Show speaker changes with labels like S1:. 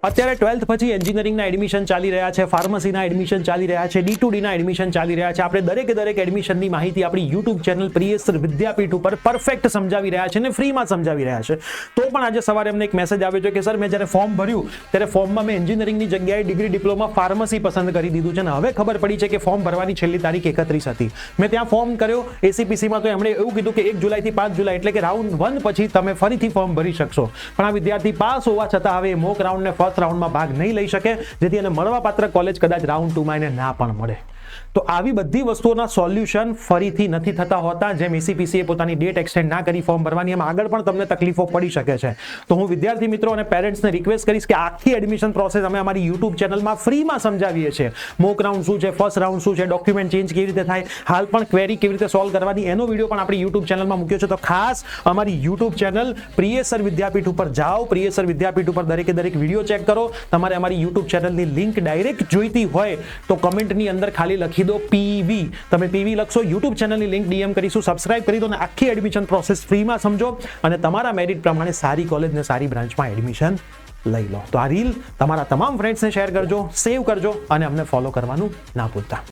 S1: અત્યારે 12th પછી એન્જિનિયરિંગના એડમિશન ચાલી રહ્યા છે, ફાર્મસીના એડમિશન ચાલી રહ્યા છે, D2Dના એડમિશન ચાલી રહ્યા છે. આપણે દરેક એડમિશનની માહિતી આપણી યુટ્યુબ ચેનલ પ્રિયેશ વિદ્યાપીઠ ઉપર પરફેક્ટ સમજાવી રહ્યા છે અને ફ્રીમાં સમજાવી રહ્યા છે. તો પણ આજે સવારે અમને એક મેસેજ આવ્યો છે કે સર મેં જ્યારે ફોર્મ ભર્યું ત્યારે ફોર્મમાં મેં એન્જિનિયરિંગની જગ્યાએ ડિગ્રી ડિપ્લોમા ફાર્મસી પસંદ કરી દીધું છે અને હવે ખબર પડી છે કે ફોર્મ ભરવાની છેલ્લી તારીખ 31 હતી. મેં ત્યાં ફોર્મ કર્યો એસીપીસીમાં તો એમણે એવું કીધું કે 1 જુલાઈથી 5 જુલાઈ એટલે કે રાઉન્ડ 1 પછી તમે ફરીથી ફોર્મ ભરી શકશો. પણ આ વિદ્યાર્થી પાસ હોવા છતાં હવે મોક રાઉન્ડને ફર્સ્ટ રાઉન્ડમાં ભાગ નહીં લઈ શકે, જેથી એને મળવાપાત્ર કોલેજ કદાચ રાઉન્ડ 2માં એને ના પણ મળે. તો આવી બધી વસ્તુઓના સોલ્યુશન ફરીથી નથી થતા હોતા. જેમ એસીપીસીએ પોતાની ડેટ એક્સટેન્ડ ના કરી ફોર્મ ભરવાની, એમ આગળ પણ તમને તકલીફો પડી શકે છે. તો હું વિદ્યાર્થી મિત્રો અને પેરેન્ટ્સને રિક્વેસ્ટ કરીશ કે આખી એડમિશન પ્રોસેસ અમે અમારી યુટ્યુબ ચેનલમાં ફ્રીમાં સમજાવીએ છીએ. મોક રાઉન્ડ શું છે, ફર્સ્ટ રાઉન્ડ શું છે, ડોક્યુમેન્ટ ચેન્જ કેવી રીતે થાય, હાલ પણ ક્વેરી કેવી રીતે સોલ્વ કરવાની, એનો વિડીયો પણ આપણી યુટ્યુબ ચેનલમાં મૂક્યો છે. તો ખાસ અમારી યુટ્યુબ ચેનલ પ્રિયેશ વિદ્યાપીઠ ઉપર જાઓ, પ્રિયેશ વિદ્યાપીઠ ઉપર દરેક વિડીયો ચેક કરો. તમારે અમારી યુટ્યુબ ચેનલની લિંક ડાયરેક્ટ જોઈતી હોય તો કમેન્ટની અંદર ખાલી લખી દો પીવી. તમે પીવી લખશો, યુટ્યુબ ચેનલની લિંક ડીએમ કરીશું, સબસ્ક્રાઇબ કરી દો અને આખી એડમિશન પ્રોસેસ ફ્રીમાં સમજો અને તમારા મેરિટ પ્રમાણે સારી કોલેજ ને સારી બ્રાન્ચમાં એડમિશન લઈ લો. તો આ રીલ તમારા તમામ ફ્રેન્ડ્સને શેર કરજો, સેવ કરજો અને અમને ફોલો કરવાનું ના ભૂલતા.